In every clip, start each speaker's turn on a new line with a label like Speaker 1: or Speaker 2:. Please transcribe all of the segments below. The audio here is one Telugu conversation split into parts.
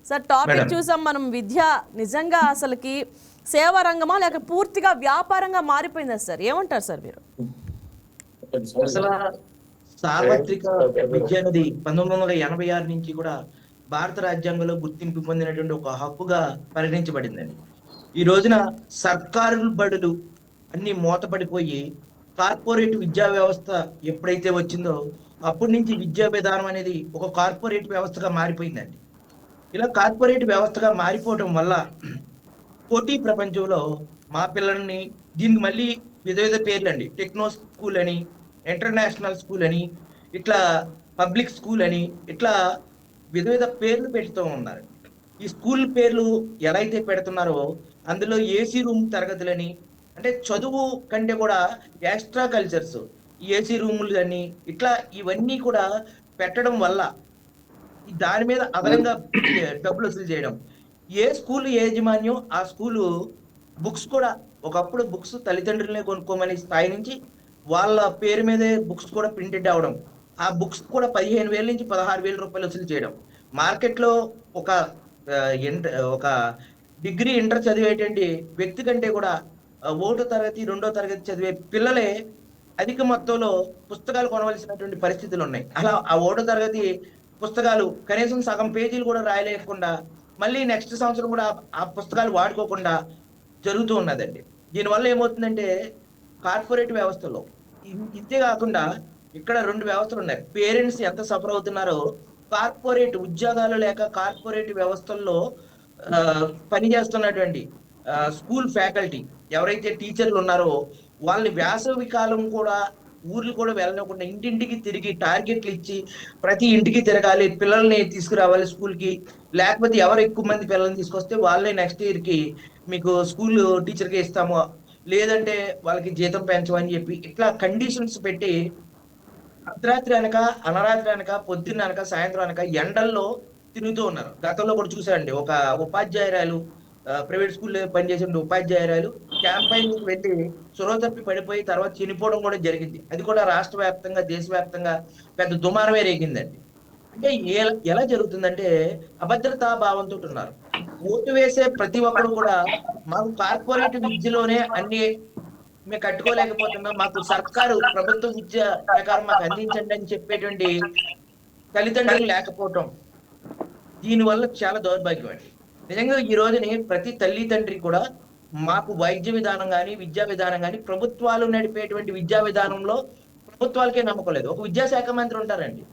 Speaker 1: సార్ టాపిక్
Speaker 2: మేడం
Speaker 1: చూసాం మనం. విద్య నిజంగా అసలుకి సేవా రంగమా లేక పూర్తిగా వ్యాపారంగా మారిపోయిందా సార్? ఏమంటారు సార్ మీరు?
Speaker 2: అసలు సార్వత్రిక విద్య అనేది 1986 నుంచి కూడా భారత రాజ్యాంగంలో గుర్తింపు పొందినటువంటి ఒక హక్కుగా పరిగణించబడిందండి. ఈ రోజున సర్కారు బడులు అన్ని మూతపడిపోయి కార్పొరేట్ విద్యా వ్యవస్థ ఎప్పుడైతే వచ్చిందో అప్పటి నుంచి విద్యా విధానం అనేది ఒక కార్పొరేట్ వ్యవస్థగా మారిపోయిందండి. ఇలా కార్పొరేట్ వ్యవస్థగా మారిపోవటం వల్ల పోటీ ప్రపంచంలో మా పిల్లల్ని దీనికి మళ్ళీ వివిధ వివిధ పేర్లు అండి, టెక్నో స్కూల్ అని, ఇంటర్నేషనల్ స్కూల్ అని, ఇట్లా పబ్లిక్ స్కూల్ అని, ఇట్లా వివిధ వివిధ పేర్లు పెడుతూ ఉన్నారు. ఈ స్కూల్ పేర్లు ఎలా అయితే పెడుతున్నారో అందులో ఏసీ రూమ్ తరగతులని, అంటే చదువు కంటే కూడా ఎక్స్ట్రా కల్చర్స్, ఏసీ రూములు అని, ఇట్లా ఇవన్నీ కూడా పెట్టడం వల్ల దాని మీద అదనంగా డబ్బులు వసూలు చేయడం. ఏ స్కూల్ యాజమాన్యం ఆ స్కూలు బుక్స్ కూడా, ఒకప్పుడు బుక్స్ తల్లిదండ్రులనే కొనుక్కోమని స్థాయి నుంచి వాళ్ళ పేరు మీదే బుక్స్ కూడా ప్రింటెడ్ అవడం, ఆ బుక్స్ కూడా 15,000 నుంచి 16,000 రూపాయలు వసూలు చేయడం. మార్కెట్లో ఒక ఒక డిగ్రీ ఇంటర్ చదివేటువంటి వ్యక్తి కంటే కూడా ఒకటో తరగతి రెండో తరగతి చదివే పిల్లలే అధిక మొత్తంలో పుస్తకాలు కొనవలసినటువంటి పరిస్థితులు ఉన్నాయి. అలా ఆ ఒకటో తరగతి పుస్తకాలు కనీసం సగం పేజీలు కూడా రాయలేకుండా మళ్ళీ నెక్స్ట్ సంవత్సరం కూడా ఆ పుస్తకాలు వాడుకోకుండా జరుగుతూ ఉన్నదండి. దీనివల్ల ఏమవుతుందంటే కార్పొరేట్ వ్యవస్థలో ఇంతే కాకుండా ఇక్కడ రెండు వ్యవస్థలు ఉన్నాయి. పేరెంట్స్ ఎంత సఫర్ అవుతున్నారో, కార్పొరేట్ ఉద్యోగాలు లేక కార్పొరేట్ వ్యవస్థల్లో ఆ, పనిచేస్తున్నటువంటి స్కూల్ ఫ్యాకల్టీ ఎవరైతే టీచర్లు ఉన్నారో వాళ్ళని వేసవి కాలం కూడా ఊర్లు కూడా వెళ్ళకుండా ఇంటింటికి తిరిగి టార్గెట్లు ఇచ్చి ప్రతి ఇంటికి తిరగాలి, పిల్లల్ని తీసుకురావాలి స్కూల్ కి, లేకపోతే ఎవరు ఎక్కువ మంది పిల్లల్ని తీసుకొస్తే వాళ్ళే నెక్స్ట్ ఇయర్ కి మీకు స్కూల్ టీచర్ కి ఇస్తాము, లేదంటే వాళ్ళకి జీతం పెంచమని చెప్పి ఇట్లా కండిషన్స్ పెట్టి అర్ధరాత్రి అనక అనరాత్రి అనక పొద్దున్న అనక సాయంత్రం అనక ఎండల్లో తిరుగుతూ ఉన్నారు. గతంలో కూడా చూసారండి, ఒక ఉపాధ్యాయురాలు ప్రైవేట్ స్కూల్లో పనిచేసే ఉపాధ్యాయురాలు క్యాంపైనింగ్ వెళ్ళి చొరవ తప్పి పడిపోయి తర్వాత చనిపోవడం కూడా జరిగింది. అది కూడా రాష్ట్ర వ్యాప్తంగా దేశవ్యాప్తంగా పెద్ద దుమారమే రేగిందండి. అంటే ఎలా జరుగుతుందంటే అభద్రతా భావంతో ఉన్నారు. ఓటు వేసే ప్రతి ఒక్కరు కూడా మాకు కార్పొరేట్ విద్యలోనే అన్ని మేము కట్టుకోలేకపోతున్నాం, మాకు సర్కారు ప్రభుత్వ విద్య ప్రకారం మాకు అందించండి అని చెప్పేటువంటి తల్లిదండ్రులు లేకపోవటం, దీనివల్ల చాలా దౌర్భాగ్యం అండి. నిజంగా ఈ రోజుని ప్రతి తల్లి తండ్రి కూడా మాకు వైద్య విధానం కానీ విద్యా విధానం కానీ ప్రభుత్వాలు నడిపేటువంటి విద్యా విధానంలో ప్రభుత్వాలకే నమ్మకం లేదు. ఒక విద్యాశాఖ మంత్రి ఉంటారండి,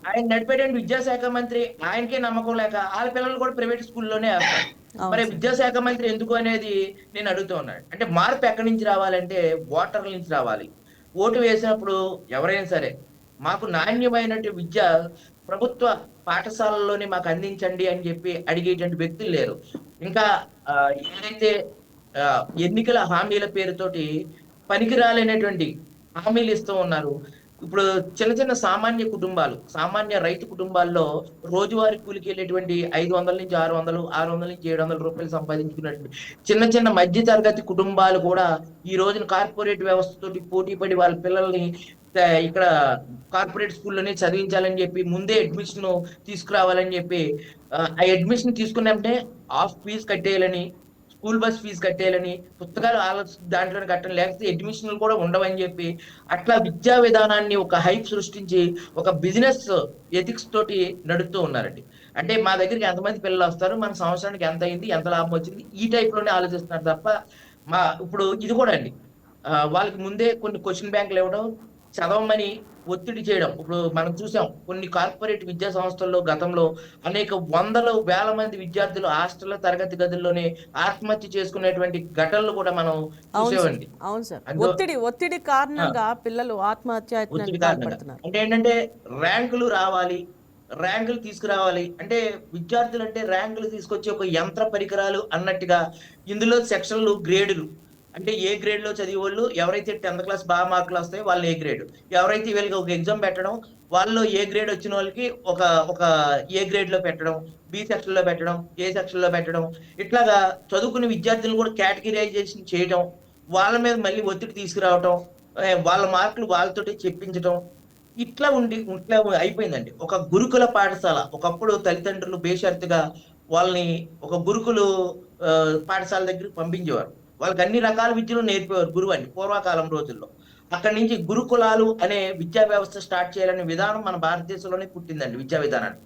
Speaker 2: ఆయన నడిపేటువంటి విద్యాశాఖ మంత్రి ఆయనకే నమ్మకం లేక వాళ్ళ పిల్లలు కూడా ప్రైవేట్ స్కూల్లోనే వేస్తారు.
Speaker 1: అవును
Speaker 2: మరి
Speaker 1: సార్.
Speaker 2: విద్యాశాఖ మంత్రి ఎందుకు అనేది నేను అడుగుతూ ఉన్నాను. అంటే మార్పు ఎక్కడి నుంచి రావాలంటే ఓటర్ల నుంచి రావాలి. ఓటు వేసినప్పుడు ఎవరైనా సరే మాకు నాణ్యమైనటువంటి విద్య ప్రభుత్వ పాఠశాలల్లోనే మాకు అందించండి అని చెప్పి అడిగేటువంటి వ్యక్తులు లేరు. ఇంకా ఆ, ఏదైతే ఆ, ఎన్నికల హామీల పేరుతోటి పనికిరాలేనటువంటి హామీలు ఇస్తూ ఉన్నారు. ఇప్పుడు చిన్న చిన్న సామాన్య కుటుంబాలు, సామాన్య రైతు కుటుంబాల్లో రోజువారీ కూలికి వెళ్ళేటువంటి 500 నుంచి 600, 600 నుంచి 700 రూపాయలు సంపాదించుకున్నటువంటి చిన్న చిన్న మధ్య తరగతి కుటుంబాలు కూడా ఈ రోజున కార్పొరేట్ వ్యవస్థతోటి పోటీ పడి వాళ్ళ పిల్లల్ని ఇక్కడ కార్పొరేట్ స్కూల్లోనే చదివించాలని చెప్పి ముందే అడ్మిషన్ తీసుకురావాలని చెప్పి ఆ అడ్మిషన్ తీసుకున్నామంటే హాఫ్ ఫీజు కట్టేయాలని, స్కూల్ బస్ ఫీజు కట్టేయాలని, పుస్తకాలు దాంట్లోనే కట్టడం, లేకపోతే అడ్మిషన్లు కూడా ఉండవని చెప్పి అట్లా విద్యా విధానాన్ని ఒక హైప్ సృష్టించి ఒక బిజినెస్ ఎథిక్స్ తోటి నడుపుతూ ఉన్నారండి. అంటే మా దగ్గరికి ఎంతమంది పిల్లలు వస్తారు, మన సంవత్సరానికి ఎంత అయింది, ఎంత లాభం వచ్చింది, ఈ టైప్ లోనే ఆలోచిస్తున్నారు తప్ప ఇప్పుడు ఇది కూడా అండి, వాళ్ళకి ముందే కొన్ని క్వశ్చన్ బ్యాంకులు ఇవ్వడం, చదవమని ఒత్తిడి చేయడం. ఇప్పుడు మనం చూసాం కొన్ని కార్పొరేట్ విద్యా సంస్థల్లో గతంలో అనేక వందల వేల మంది విద్యార్థులు హాస్టల్ తరగతి గదుల్లోనే ఆత్మహత్య చేసుకునేటువంటి ఘటనలు కూడా మనం
Speaker 1: అవును సార్.
Speaker 2: చూసామండి.
Speaker 1: అవును సార్.
Speaker 2: అందులో
Speaker 1: ఒత్తిడి
Speaker 2: ఆ,
Speaker 1: కారణంగా పిల్లలు
Speaker 2: ఒత్తిడి
Speaker 1: ఆత్మహత్యాయత్నానికి
Speaker 2: కారణంగా
Speaker 1: పాల్పడుతున్నారు.
Speaker 2: అంటే ఏంటంటే ర్యాంకులు రావాలి, ర్యాంకులు తీసుకురావాలి, అంటే విద్యార్థులు అంటే ర్యాంకులు తీసుకొచ్చి ఒక యంత్ర పరికరాలు అన్నట్టుగా ఇందులో సెక్షన్లు గ్రేడులు, అంటే ఏ గ్రేడ్ లో చదివే వాళ్ళు ఎవరైతే 10th క్లాస్ బాగా మార్కులు వస్తాయో వాళ్ళు ఏ గ్రేడ్, ఎవరైతే వీళ్ళకి ఒక ఎగ్జామ్ పెట్టడం వాళ్ళు ఏ గ్రేడ్ వచ్చిన వాళ్ళకి ఒక ఒక ఏ గ్రేడ్ లో పెట్టడం, బి సెక్షన్ లో పెట్టడం, ఏ సెక్షన్ లో పెట్టడం, ఇట్లాగా చదువుకునే విద్యార్థులను కూడా కేటగిరైజేషన్ చేయడం, వాళ్ళ మీద మళ్ళీ ఒత్తిడి తీసుకురావటం, వాళ్ళ మార్కులు వాళ్ళతోటి చెప్పించడం, ఇట్లా అయిపోయిందండి. ఒక గురుకుల పాఠశాల ఒకప్పుడు తల్లిదండ్రులు బేషరతుగా వాళ్ళని ఒక గురుకులు పాఠశాల దగ్గరికి పంపించేవారు. వాళ్ళకి అన్ని రకాల విద్యలు నేర్పేవారు గురువు అండి పూర్వకాలం రోజుల్లో. అక్కడి నుంచి గురుకులాలు అనే విద్యా వ్యవస్థ స్టార్ట్ చేయాలనే విధానం మన భారతదేశంలోనే పుట్టిందండి విద్యా విధానాన్ని.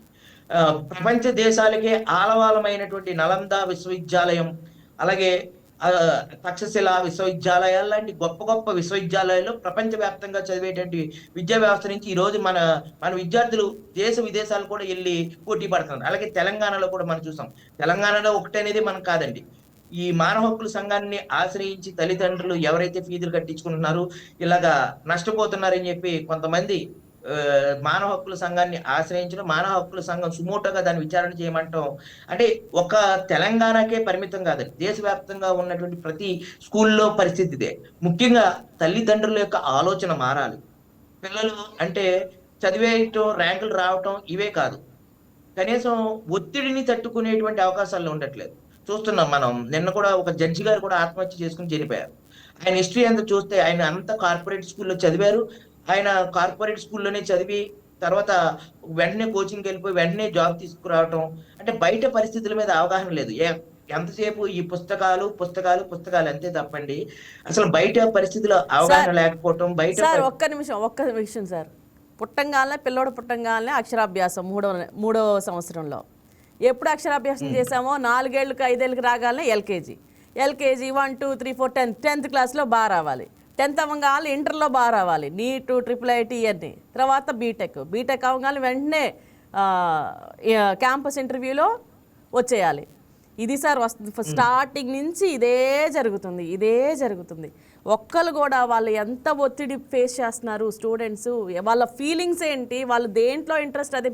Speaker 2: ప్రపంచ దేశాలకే ఆలవాలమైనటువంటి నలంద విశ్వవిద్యాలయం, అలాగే తక్షశిల విశ్వవిద్యాలయాలు లాంటి గొప్ప గొప్ప విశ్వవిద్యాలయాల్లో ప్రపంచవ్యాప్తంగా చదివేటువంటి విద్యా వ్యవస్థ నుంచి ఈ రోజు మన మన విద్యార్థులు దేశ విదేశాలు కూడా వెళ్ళి పోటీ పడుతున్నారు. అలాగే తెలంగాణలో కూడా మనం చూసాం. తెలంగాణలో ఒకటనేది మనం కాదండి. ఈ మానవ హక్కుల సంఘాన్ని ఆశ్రయించి తల్లిదండ్రులు ఎవరైతే ఫీజులు కట్టించుకుంటున్నారో ఇలాగా నష్టపోతున్నారని చెప్పి కొంతమంది మానవ హక్కుల సంఘాన్ని ఆశ్రయించడం, మానవ హక్కుల సంఘం సుమోటోగా దాన్ని విచారణ చేయమంటాం. అంటే ఒక తెలంగాణకే పరిమితం కాదండి, దేశవ్యాప్తంగా ఉన్నటువంటి ప్రతి స్కూల్లో పరిస్థితి ఇదే. ముఖ్యంగా తల్లిదండ్రుల యొక్క ఆలోచన మారాలి. పిల్లలు అంటే చదివేయటం, ర్యాంకులు రావటం ఇవే కాదు, కనీసం ఒత్తిడిని తట్టుకునేటువంటి అవకాశాలు ఉండట్లేదు. చూస్తున్నాం మనం. నిన్న కూడా ఒక జడ్జి గారు కూడా ఆత్మహత్య చేసుకుని చనిపోయారు. ఆయన హిస్టరీ అంతా చూస్తే ఆయన అంతా కార్పొరేట్ స్కూల్లో చదివారు. ఆయన కార్పొరేట్ స్కూల్లోనే చదివి తర్వాత వెంటనే కోచింగ్కి వెళ్ళిపోయి వెంటనే జాబ్ తీసుకురావటం. అంటే బయట పరిస్థితుల మీద అవగాహన లేదు. ఎంతసేపు ఈ పుస్తకాలు పుస్తకాలు పుస్తకాలు అంతే తప్పండి, అసలు బయట పరిస్థితుల అవగాహన లేకపోవటం.
Speaker 1: సార్ ఒక్క నిమిషం సార్. పిల్లోడు పుట్టంగానే అక్షరాభ్యాసం మూడవ సంవత్సరంలో ఎప్పుడు అక్షరాభ్యాసం చేసామో 4 ఏళ్ళకి 5 ఏళ్ళకి రాగానే ఎల్కేజీ 1, 2, 3, 4, 10th క్లాస్లో బాగా రావాలి. 10th అవ్వగానే ఇంటర్లో బాగా రావాలి. నీటు, IIIT ఇవన్నీ. తర్వాత బీటెక్ అవ్వగానే వెంటనే క్యాంపస్ ఇంటర్వ్యూలో వచ్చేయాలి. ఇది సార్ వస్తుంది. స్టార్టింగ్ నుంచి ఇదే జరుగుతుంది. ఒక్కరు కూడా వాళ్ళు ఎంత ఒత్తిడి ఫేస్ చేస్తున్నారు స్టూడెంట్స్, వాళ్ళ ఫీలింగ్స్ ఏంటి, వాళ్ళు దేంట్లో ఇంట్రెస్ట్, అదే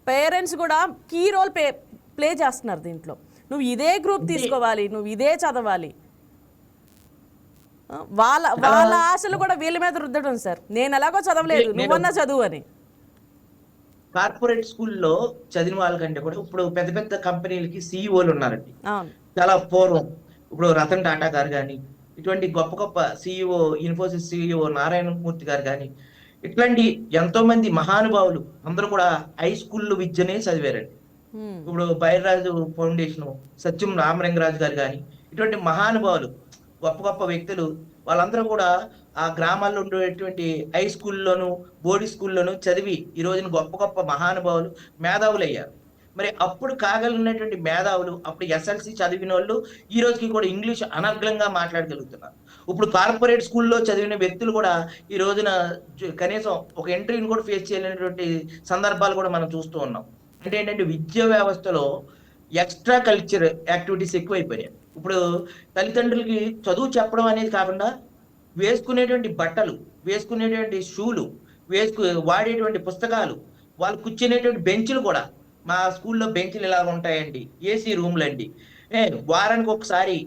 Speaker 1: పేరెంట్స్ కూడా కీ రోల్ ప్లే చేస్తున్నారు దీంట్లో. నువ్వు ఇదే గ్రూప్ తీసుకోవాలి, నువ్వు ఇదే చదవాలి, వాళ్ళ ఆశలు కూడా వీళ్ళ మీద రుద్దడం. సార్ నేను ఎలాగో చదవలేదు, నువ్వన్నా చదువు అని.
Speaker 2: కార్పొరేట్ స్కూల్లో చదివిన వాళ్ళకంటే కూడా ఇప్పుడు పెద్ద పెద్ద కంపెనీలకి సిఇఓలు ఉన్నారండి. చాలా పూర్వం ఇప్పుడు రతన్ టాటా గారు కానీ, ఇటువంటి గొప్ప గొప్ప సిఇఓ, ఇన్ఫోసిస్ సిఇఓ నారాయణమూర్తి గారు కానీ, ఇట్లాంటి ఎంతో మంది మహానుభావులు అందరూ కూడా హై స్కూల్ విద్యనే చదివారండి. ఇప్పుడు బైర్రాజు ఫౌండేషన్ సత్యం రామలింగరాజు గారు కానీ, ఇటువంటి మహానుభావులు గొప్ప గొప్ప వ్యక్తులు వాళ్ళందరూ కూడా ఆ గ్రామాల్లో ఉండేటువంటి హై స్కూల్లోను బోర్డు స్కూల్లోను చదివి ఈ రోజున గొప్ప గొప్ప మహానుభావులు మేధావులు అయ్యారు. మరి అప్పుడు కాగలిగినటువంటి మేధావులు, అప్పుడు ఎస్ఎల్సి చదివిన వాళ్ళు ఈ రోజుకి కూడా ఇంగ్లీష్ అనర్గళంగా మాట్లాడగలుగుతున్నారు. ఇప్పుడు కార్పొరేట్ స్కూల్లో చదివిన వ్యక్తులు కూడా ఈ రోజున కనీసం ఒక ఇంటర్వ్యూని కూడా ఫేస్ చేయలేనటువంటి సందర్భాలు కూడా మనం చూస్తూ ఉన్నాం. అంటే ఏంటంటే విద్యా వ్యవస్థలో ఎక్స్ట్రా కల్చర్ యాక్టివిటీస్ ఎక్కువైపోయాయి. ఇప్పుడు తల్లిదండ్రులకి చదువు చెప్పడం అనేది కాకుండా వేసుకునేటువంటి బట్టలు, వేసుకునేటువంటి షూలు, వాడేటువంటి పుస్తకాలు, వాళ్ళు కూర్చునేటువంటి బెంచ్లు కూడా, మా స్కూల్లో బెంచ్లు ఇలా ఉంటాయండి, ఏసీ రూమ్లు అండి, వారానికి ఒకసారి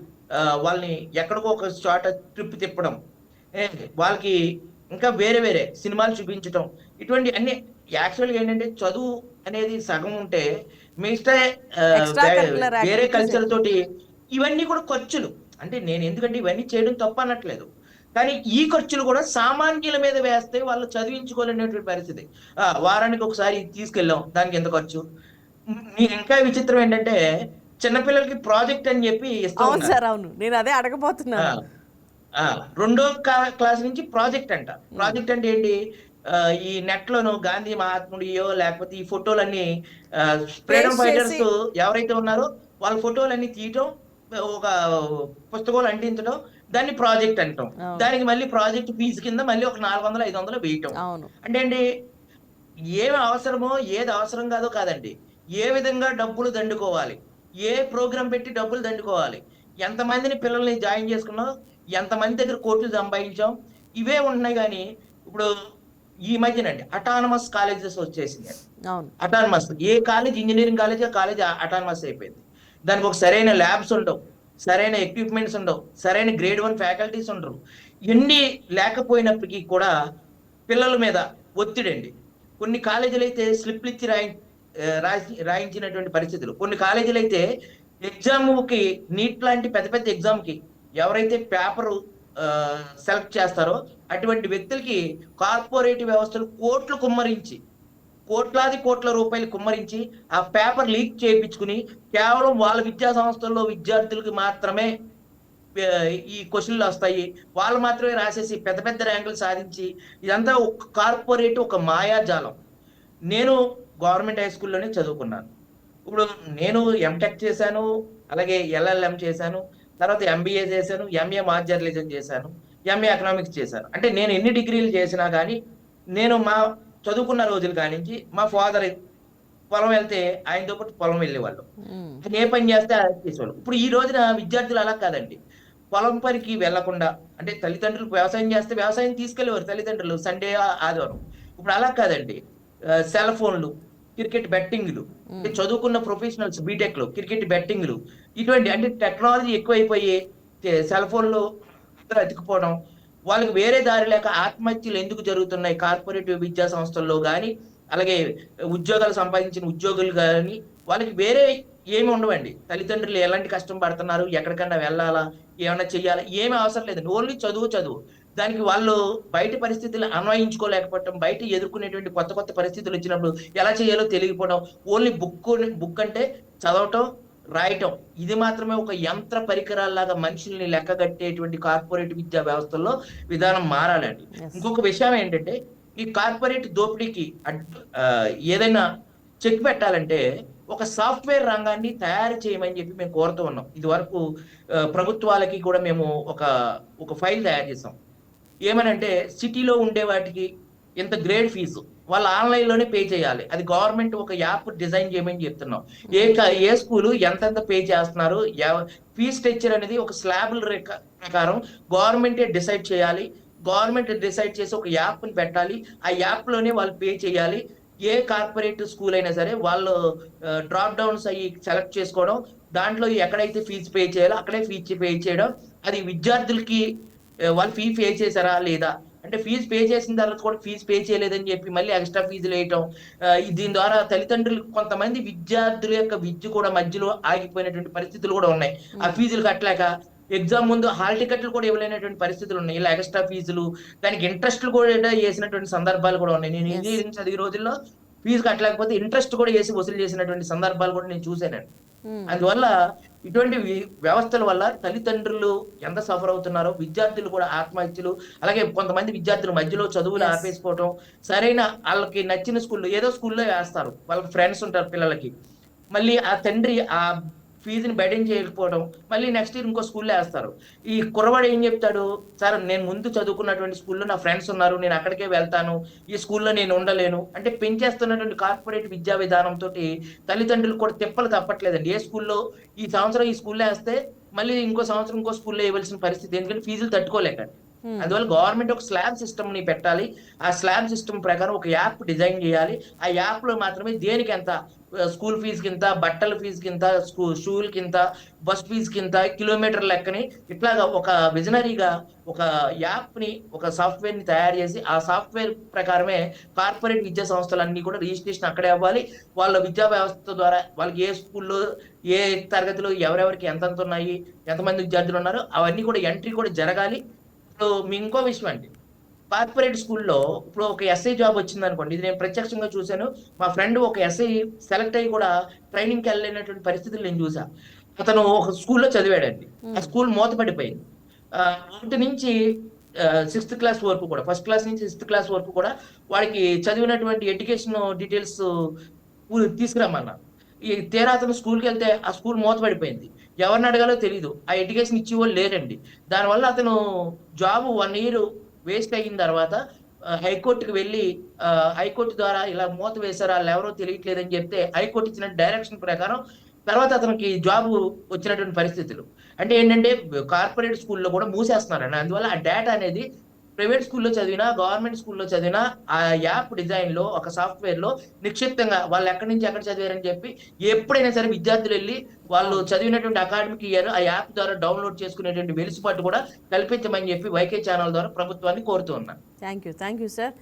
Speaker 2: వాళ్ళని ఎక్కడికో ఒక చోట ట్రిప్ తిప్పడం, వాళ్ళకి ఇంకా వేరే వేరే సినిమాలు చూపించడం, ఇటువంటి అన్ని. యాక్చువల్గా ఏంటంటే చదువు అనేది సగం ఉంటే మిగతా వేరే కల్చర్ తోటి ఇవన్నీ కూడా ఖర్చులు. అంటే నేను ఎందుకంటే ఇవన్నీ చేయడం తప్పు అనట్లేదు, కానీ ఈ ఖర్చులు కూడా సామాన్యుల మీద వేస్తే వాళ్ళు చదివించుకోలేనటువంటి పరిస్థితి. వారానికి ఒకసారి తీసుకెళ్ళాం, దానికి ఎంత ఖర్చు. ఇంకా విచిత్రం ఏంటంటే చిన్నపిల్లలకి ప్రాజెక్ట్ అని చెప్పి ఇస్తాం.
Speaker 1: అవును, నేను అదే అడగబోతున్నాను.
Speaker 2: 2వ క్లాస్ నుంచి ప్రాజెక్ట్ అంట. ప్రాజెక్ట్ అంటే ఏంటి, ఈ నెట్ లోను గాంధీ మహాత్ముడియో లేకపోతే ఈ ఫోటోలన్నీ ఫ్రీడమ్ ఫైటర్స్ ఎవరైతే ఉన్నారో వాళ్ళ ఫోటోలన్నీ తీయటం, ఒక పుస్తకాలు అంటించడం, దాన్ని ప్రాజెక్ట్ అంటాం. దానికి మళ్ళీ ప్రాజెక్ట్ ఫీజు కింద మళ్ళీ ఒక 400-500 వేయటం. అంటే అండి ఏమి అవసరమో ఏది అవసరం కాదో కాదండి, ఏ విధంగా డబ్బులు దండుకోవాలి, ఏ ప్రోగ్రాం పెట్టి డబ్బులు దండుకోవాలి, ఎంతమందిని పిల్లల్ని జాయిన్ చేసుకున్నాం, ఎంతమంది దగ్గర కోట్లు సంపాదించాం, ఇవే ఉంటున్నాయి. కానీ ఇప్పుడు ఈ మధ్యనండి అటానమస్ కాలేజెస్ వచ్చేసింది. అటానమస్ ఏ కాలేజ్, ఇంజనీరింగ్ కాలేజ్ అటానమస్ అయిపోయింది. దానికి ఒక సరైన ల్యాబ్స్ ఉండవు, సరైన ఎక్విప్మెంట్స్ ఉండవు, సరైన గ్రేడ్ 1 ఫ్యాకల్టీస్ ఉండరు. ఎన్ని లేకపోయినప్పటికీ కూడా పిల్లల మీద ఒత్తిడి అండి. కొన్ని కాలేజీలు అయితే స్లిప్లు ఇచ్చి రాయించినటువంటి పరిస్థితులు, కొన్ని కాలేజీలు అయితే ఎగ్జామ్కి నీట్ లాంటి పెద్ద పెద్ద ఎగ్జామ్కి ఎవరైతే పేపరు సెలెక్ట్ చేస్తారో అటువంటి వ్యక్తులకి కార్పొరేట్ వ్యవస్థలు కోట్లు కుమ్మరించి, కోట్లాది కోట్ల రూపాయలు కుమ్మరించి ఆ పేపర్ లీక్ చేయించుకుని కేవలం వాళ్ళ విద్యా సంస్థల్లో విద్యార్థులకి మాత్రమే ఈ క్వశ్చన్లు వస్తాయి, వాళ్ళు మాత్రమే రాసేసి పెద్ద పెద్ద ర్యాంకులు సాధించి, ఇదంతా ఒక కార్పొరేట్ ఒక మాయాజాలం. నేను గవర్నమెంట్ హై స్కూల్లోనే చదువుకున్నాను. ఇప్పుడు నేను ఎంటెక్ చేశాను, అలాగే ఎల్ఎల్ఎం చేశాను, తర్వాత ఎంబీఏ చేశాను, ఎంఏ మాస్ జర్నలిజం చేశాను, ఎంఏ ఎకనామిక్స్ చేశాను. అంటే నేను ఎన్ని డిగ్రీలు చేసినా కానీ నేను మా చదువుకున్న రోజులు కానించి మా ఫాదర్ పొలం వెళ్తే ఆయనతో పాటు పొలం వెళ్ళేవాళ్ళు. ఆయన ఏ పని చేస్తే అది చేసేవాళ్ళు. ఇప్పుడు ఈ రోజున విద్యార్థులు అలా కాదండి. పొలం పనికి వెళ్లకుండా, అంటే తల్లిదండ్రులు వ్యవసాయం చేస్తే వ్యవసాయం తీసుకెళ్లేవారు తల్లిదండ్రులు సండే ఆదివారం. ఇప్పుడు అలా కాదండి. సెల్ ఫోన్లు, క్రికెట్ బెట్టింగ్లు, అంటే చదువుకున్న ప్రొఫెషనల్స్ బీటెక్ లో క్రికెట్ బెట్టింగ్లు, ఇటువంటి అంటే టెక్నాలజీ ఎక్కువైపోయి సెల్ ఫోన్లు అందరూ అతికిపోవడం, వాళ్ళకి వేరే దారి లేక ఆత్మహత్యలు ఎందుకు జరుగుతున్నాయి కార్పొరేటివ్ విద్యా సంస్థల్లో కానీ, అలాగే ఉద్యోగాలు సంపాదించిన ఉద్యోగులు కానీ, వాళ్ళకి వేరే ఏమి ఉండవండి. తల్లిదండ్రులు ఎలాంటి కష్టం పడుతున్నారు, ఎక్కడికన్నా వెళ్ళాలా, ఏమన్నా చెయ్యాలా, ఏమి అవసరం లేదండి. ఓన్లీ చదువు చదువు. దానికి వాళ్ళు బయట పరిస్థితులు అన్వయించుకోలేకపోవటం, బయట ఎదుర్కొనేటువంటి కొత్త కొత్త పరిస్థితులు వచ్చినప్పుడు ఎలా చేయాలో తెలియకపోవడం, ఓన్లీ బుక్ అంటే చదవటం, రాయటం, ఇది మాత్రమే ఒక యంత్ర పరికరాల్లాగా మనుషుల్ని లెక్కగట్టేటువంటి కార్పొరేట్ విద్యా వ్యవస్థల్లో విధానం మారాలండి. ఇంకొక విషయం ఏంటంటే, ఈ కార్పొరేట్ దోపిడీకి ఏదైనా చెక్ పెట్టాలంటే ఒక సాఫ్ట్వేర్ రంగాన్ని తయారు చేయమని చెప్పి మేము కోరుతూ ఉన్నాం. ఇది వరకు ప్రభుత్వాలకి కూడా మేము ఒక ఫైల్ తయారు చేసాం. ఏమనంటే సిటీలో ఉండే వాటికి ఇంత గ్రేడ్ ఫీజు వాళ్ళు ఆన్లైన్ లోనే పే చేయాలి. అది గవర్నమెంట్ ఒక యాప్ డిజైన్ చేయమని చెప్తున్నాం. ఏ స్కూలు ఎంతెంత పే చేస్తున్నారు, ఫీజ్ స్ట్రక్చర్ అనేది ఒక స్లాబుల ప్రకారం గవర్నమెంటే డిసైడ్ చేయాలి. గవర్నమెంట్ డిసైడ్ చేసి ఒక యాప్ ని పెట్టాలి. ఆ యాప్ లోనే వాళ్ళు పే చేయాలి. ఏ కార్పొరేట్ స్కూల్ అయినా సరే వాళ్ళు డ్రాప్ డౌన్స్ అయ్యి సెలెక్ట్ చేసుకోవడం, దాంట్లో ఎక్కడైతే ఫీజు పే చేయాలో అక్కడే ఫీజు పే చేయడం. అది విద్యార్థులకి వాళ్ళు ఫీ పే చేశారా లేదా, అంటే ఫీజు పే చేసిన తర్వాత కూడా ఫీజు పే చేయలేదని చెప్పి మళ్ళీ ఎక్స్ట్రా ఫీజులు వేయటం. దీని ద్వారా తల్లిదండ్రులు కొంతమంది విద్యార్థుల యొక్క విద్య కూడా మధ్యలో ఆగిపోయినటువంటి పరిస్థితులు కూడా ఉన్నాయి. ఆ ఫీజులు కట్టలేక ఎగ్జామ్ ముందు హాల్ టికెట్లు కూడా ఇవ్వలేనటువంటి పరిస్థితులు ఉన్నాయి. ఇలా ఎక్స్ట్రా ఫీజులు, దానికి ఇంట్రెస్ట్లు కూడా వేసినటువంటి సందర్భాలు కూడా ఉన్నాయి. నేను ఇంజనీరింగ్ చదివే రోజుల్లో ఫీజు కట్టలేకపోతే ఇంట్రెస్ట్ కూడా వేసి వసూలు చేసినటువంటి సందర్భాలు కూడా నేను చూశానండి. అందువల్ల ఇటువంటి వ్యవస్థల వల్ల తల్లిదండ్రులు ఎంత సఫర్ అవుతున్నారో, విద్యార్థులు కూడా ఆత్మహత్యలు, అలాగే కొంతమంది విద్యార్థులు మధ్యలో చదువులు ఆపేసుకోవటం, సరైన వాళ్ళకి నచ్చిన స్కూల్లో ఏదో స్కూల్లో వేస్తారు, వాళ్ళకి ఫ్రెండ్స్ ఉంటారు పిల్లలకి, మళ్ళీ ఆ తండ్రి ఆ ఫీజుని బెడెన్ చేయకపోవడం, మళ్ళీ నెక్స్ట్ ఇయర్ ఇంకో స్కూల్లో వేస్తారు. ఈ కుర్రవాడు ఏం చెప్తాడు, సార్ నేను ముందు చదువుకున్నటువంటి స్కూల్లో నా ఫ్రెండ్స్ ఉన్నారు, నేను అక్కడికే వెళ్తాను, ఈ స్కూల్లో నేను ఉండలేను అంటే పెంచేస్తున్నటువంటి కార్పొరేట్ విద్యా విధానంతో తల్లిదండ్రులు కూడా తిప్పలు తప్పట్లేదండి. ఏ స్కూల్లో ఈ సంవత్సరం ఈ స్కూల్లో వేస్తే మళ్ళీ ఇంకో సంవత్సరం ఇంకో స్కూల్లో వేయవలసిన పరిస్థితి, ఎందుకంటే ఫీజులు తట్టుకోలేకండి. అందువల్ల గవర్నమెంట్ ఒక స్లాబ్ సిస్టమ్ ని పెట్టాలి. ఆ స్లాబ్ సిస్టమ్ ప్రకారం ఒక యాప్ డిజైన్ చేయాలి. ఆ యాప్ లో మాత్రమే దేనికి ఎంత, స్కూల్ ఫీజు కింద, బట్టల ఫీజు కింద, షూల్ కింద, బస్ ఫీజు కింద, కిలోమీటర్ లెక్కని, ఇట్లాగా ఒక విజనరీగా ఒక యాప్ ని, ఒక సాఫ్ట్వేర్ ని తయారు చేసి ఆ సాఫ్ట్వేర్ ప్రకారమే కార్పొరేట్ విద్యా సంస్థలన్నీ కూడా రిజిస్ట్రేషన్ అక్కడే అవ్వాలి. వాళ్ళ విద్యా వ్యవస్థ ద్వారా వాళ్ళకి ఏ స్కూల్లో ఏ తరగతిలో ఎవరెవరికి ఎంతెంత ఉన్నాయి, ఎంతమంది విద్యార్థులు ఉన్నారు, అవన్నీ కూడా ఎంట్రీ కూడా జరగాలి. మీ ఇంకో విషయం అండి, కార్పొరేట్ స్కూల్లో ఇప్పుడు ఒక ఎస్ఐ జాబ్ వచ్చింది అనుకోండి, ఇది నేను ప్రత్యక్షంగా చూశాను. మా ఫ్రెండ్ ఒక ఎస్ఐ సెలెక్ట్ అయ్యి కూడా ట్రైనింగ్కి వెళ్ళలేనటువంటి పరిస్థితులు నేను చూసా. అతను ఒక స్కూల్లో చదివాడండి, ఆ స్కూల్ మూతపడిపోయింది. 1 నుంచి 6th క్లాస్ వరకు కూడా, ఫస్ట్ క్లాస్ నుంచి 6th క్లాస్ వరకు కూడా వాడికి చదివినటువంటి ఎడ్యుకేషన్ డీటెయిల్స్ తీసుకురమ్మన్నా. ఈ తీరా అతను స్కూల్కి వెళ్తే ఆ స్కూల్ మూతపడిపోయింది. ఎవరిని అడగాలో తెలియదు, ఆ ఎడ్యుకేషన్ ఇచ్చేవాళ్ళు లేరండి. దానివల్ల అతను జాబ్ 1 year వేస్ట్ అయిన తర్వాత హైకోర్టుకి వెళ్ళి హైకోర్టు ద్వారా ఇలా మూత వేశారు, వాళ్ళు ఎవరో తెలియట్లేదని చెప్తే హైకోర్టు ఇచ్చిన డైరెక్షన్ ప్రకారం తర్వాత అతనికి జాబ్ వచ్చినటువంటి పరిస్థితులు. అంటే ఏంటంటే కార్పొరేట్ స్కూల్లో కూడా మూసేస్తున్నారండి. అందువల్ల ఆ డేటా అనేది ప్రైవేట్ స్కూల్లో చదివినా, గవర్నమెంట్ స్కూల్లో చదివినా ఆ యాప్ డిజైన్ లో, ఒక సాఫ్ట్వేర్ లో నిక్షిప్తంగా వాళ్ళు ఎక్కడి నుంచి ఎక్కడ చదివారని చెప్పి ఎప్పుడైనా సరే విద్యార్థులు వెళ్ళి వాళ్ళు చదివినటువంటి అకాడమిక్ ఇయర్ ఆ యాప్ ద్వారా డౌన్లోడ్ చేసుకునేటువంటి వెలుసుబాటు కూడా కల్పించమని చెప్పి వైకే ఛానల్ ద్వారా ప్రభుత్వాన్ని కోరుతూ ఉన్నాను.
Speaker 1: Thank you sir.